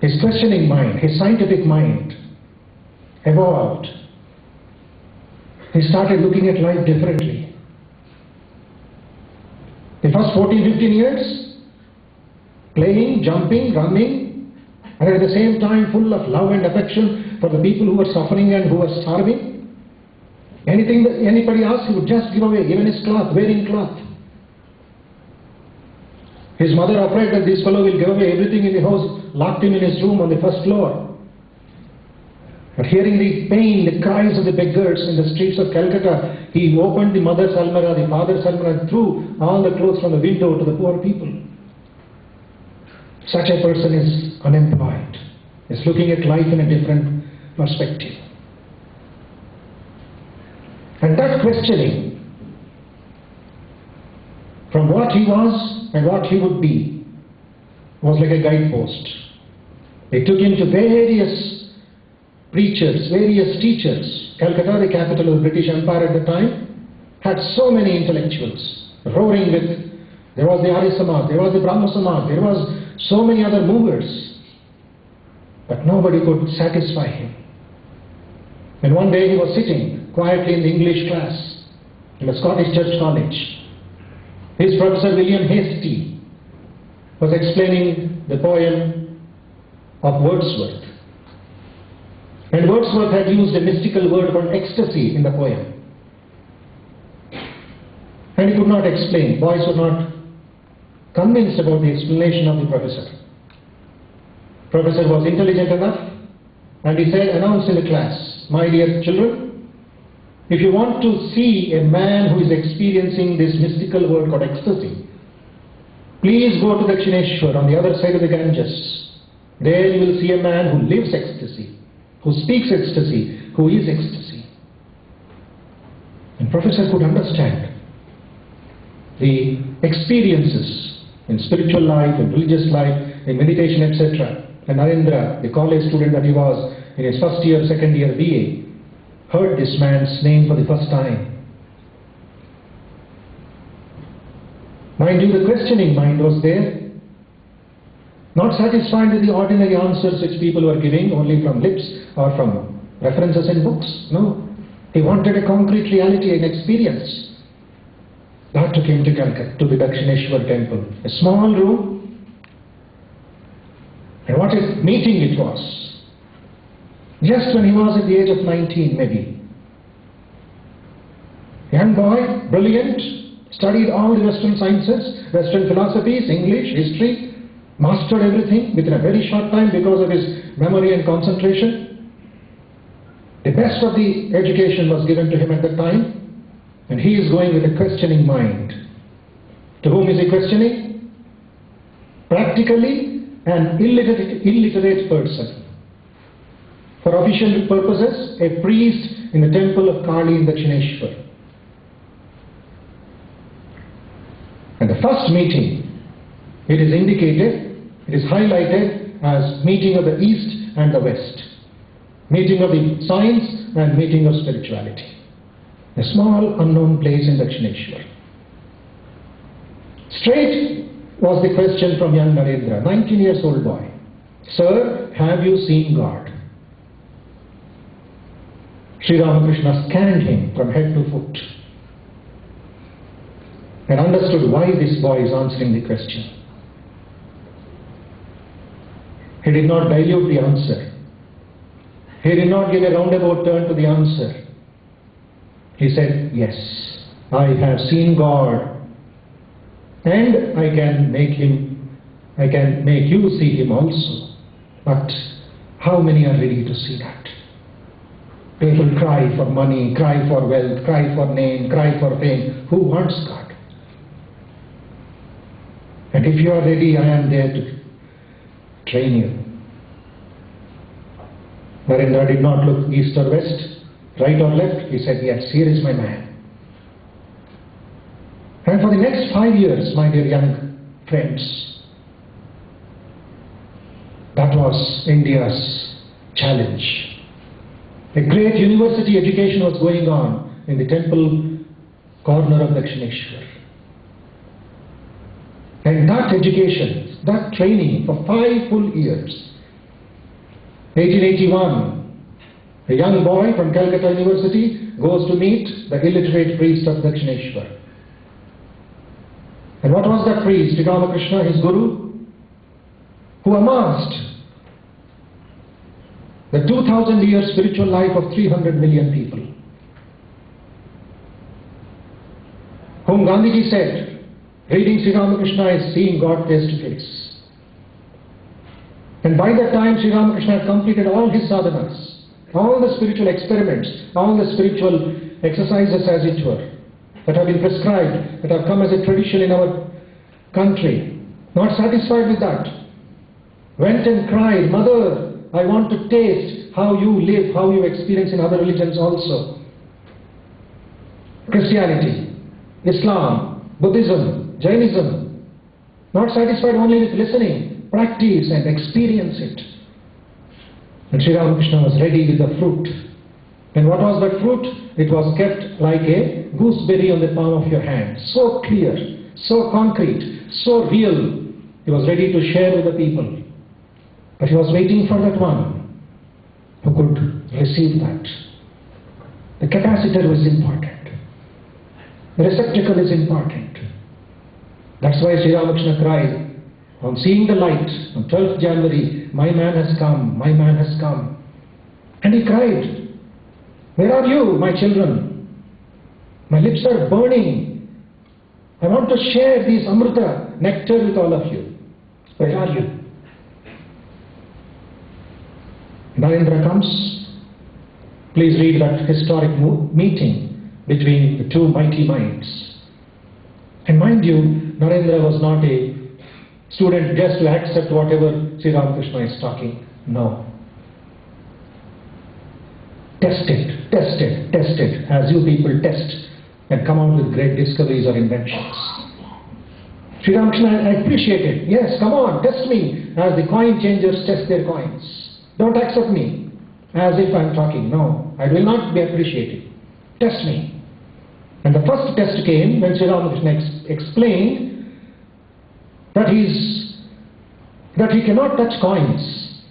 his questioning mind, his scientific mind evolved. He started looking at life differently. The first 14, 15 years, playing, jumping, running, and at the same time full of love and affection for the people who were suffering and who were starving. Anything that anybody asked, he would just give away, even his cloth, wearing cloth. His mother, afraid that this fellow will give away everything in the house, locked him in his room on the first floor. But hearing the pain, the cries of the beggars in the streets of Calcutta, he opened the mother's almirah, the father's almirah, and threw all the clothes from the window to the poor people. Such a person is unemployed, is looking at life in a different perspective. And that questioning, from what he was and what he would be, was like a guidepost. They took him to various preachers, various teachers. Calcutta, the capital of the British Empire at the time, had so many intellectuals roaring with. There was the Arya Samaj, there was the Brahma Samaj, there was so many other movers. But nobody could satisfy him. And one day he was sitting quietly in the English class in the Scottish Church College. His professor William Hastie was explaining the poem of Wordsworth. And Wordsworth had used a mystical word called ecstasy in the poem. And he could not explain. Boys were not convinced about the explanation of the professor. Professor was intelligent enough, and he said, announced in the class, my dear children, if you want to see a man who is experiencing this mystical word called ecstasy, please go to Dakshineshwar on the other side of the Ganges. There you will see a man who lives ecstasy, who speaks ecstasy, who is ecstasy. And Professor could understand the experiences in spiritual life, in religious life, in meditation, etc. And Narendra, the college student that he was in his first year, second year BA, heard this man's name for the first time. Mind you, the questioning mind was there, not satisfied with the ordinary answers which people were giving only from lips or from references in books. No, he wanted a concrete reality and experience. That took him to Calcutta, to the Dakshineshwar temple, a small room. And what a meeting it was. Just when he was at the age of 19 maybe. Young boy, brilliant, studied all the Western sciences, Western philosophies, English, history, mastered everything within a very short time because of his memory and concentration. The best of the education was given to him at that time, and he is going with a questioning mind. To whom is he questioning? Practically an illiterate person. For official purposes, a priest in the temple of Kali in Dakshineshwar. And the first meeting, it is indicated, it is highlighted as meeting of the East and the West. Meeting of the science and meeting of spirituality. A small unknown place in Dakshineshwar. Straight was the question from young Narendra, 19 years old boy. Sir, have you seen God? Sri Ramakrishna scanned him from head to foot and understood why this boy is answering the question. He did not dilute the answer. He did not give a roundabout turn to the answer. He said, yes, I have seen God, and I can make you see Him also. But how many are ready to see that? People cry for money, cry for wealth, cry for name, cry for fame. Who wants God? And if you are ready, I am there to train you. Narendra did not look east or west, right or left. He said, yes, here is my man. And for the next 5 years, my dear young friends, that was India's challenge. A great university education was going on in the temple corner of Dakshineshwar. And that education, that training for 5 full years 1881, a young boy from Calcutta University goes to meet the illiterate priest of Dakshineshwar. And what was that priest? Sri Ramakrishna, his guru, who amassed the 2000-year spiritual life of 300 million people, whom Gandhiji said, reading Sri Ramakrishna is seeing God face to face. And by that time, Sri Ramakrishna had completed all his sadhanas, all the spiritual experiments, all the spiritual exercises as it were, that have been prescribed, that have come as a tradition in our country. Not satisfied with that, went and cried, "Mother, I want to taste how you live, how you experience in other religions also. Christianity, Islam, Buddhism, Jainism." Not satisfied only with listening, practice and experience it. And Sri Ramakrishna was ready with the fruit. And what was that fruit? It was kept like a gooseberry on the palm of your hand. So clear, so concrete, so real. He was ready to share with the people. But he was waiting for that one who could receive that. The capacitor was important. The receptacle is important. That's why Sri Ramakrishna cried, on seeing the light on 12th January, "My man has come, my man has come." And he cried, "Where are you, my children? My lips are burning. I want to share this Amrita, nectar with all of you. Where are you?" Narendra comes. Please read that historic meeting between the two mighty minds. And mind you, Narendra was not a student just to accept whatever Sri Ramakrishna is talking. No. Test it, test it, test it, as you people test and come out with great discoveries or inventions. Sri Ramakrishna, I appreciate it. Yes, come on, test me, as the coin changers test their coins. Don't accept me as if I'm talking. No, I will not be appreciated. Test me. And the first test came when Sri Ramakrishna explained that he cannot touch coins,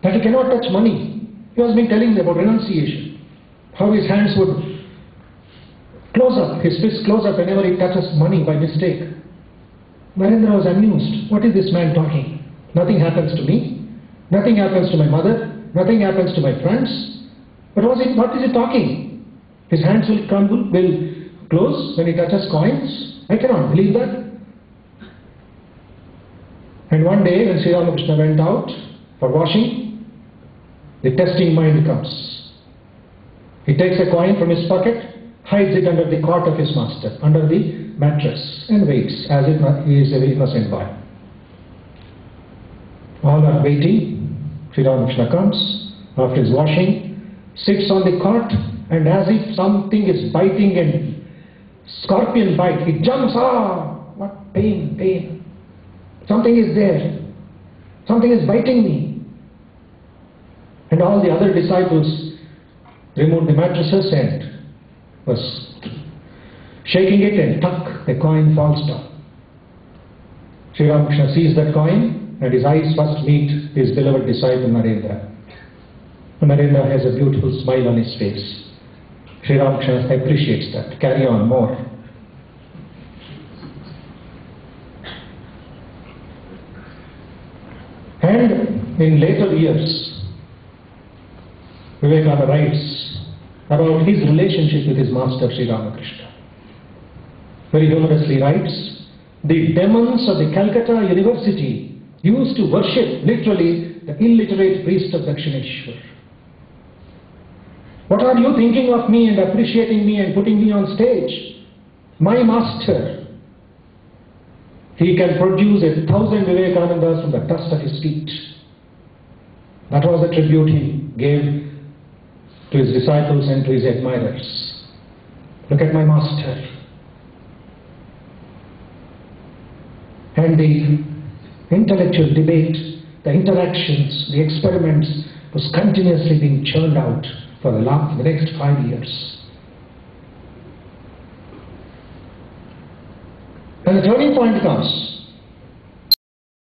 that he cannot touch money. He has been telling them about renunciation, how his hands would close up, his fists close up whenever he touches money by mistake. Narendra was amused. What is this man talking? Nothing happens to me, nothing happens to my mother, nothing happens to my friends. But what is he talking? His hands will crumble, will close when he touches coins? I cannot believe that. And one day when Sri Ramakrishna went out for washing, the testing mind comes. He takes a coin from his pocket, hides it under the cot of his master, under the mattress, and waits as if he is a very innocent boy. All are waiting. Sri Ramakrishna comes after his washing, sits on the cot, and as if something is biting and scorpion bite, he jumps. Ah, what pain, pain. Something is there. Something is biting me. And all the other disciples removed the mattresses and was shaking it, and tuck, the coin falls down. Sri Ramakrishna sees that coin and his eyes first meet his beloved disciple Narendra. And Narendra has a beautiful smile on his face. Sri Ramakrishna appreciates that. Carry on more. And in later years, Vivekananda writes about his relationship with his master Sri Ramakrishna. Very humorously writes, "The demons of the Calcutta University used to worship literally the illiterate priest of Dakshineshwar. What are you thinking of me and appreciating me and putting me on stage? My master, he can produce 1,000 Vivekanandas from the dust of his feet." That was the tribute he gave to his disciples and to his admirers. Look at my master. And the intellectual debate, the interactions, the experiments was continuously being churned out for the next 5 years. And the turning point comes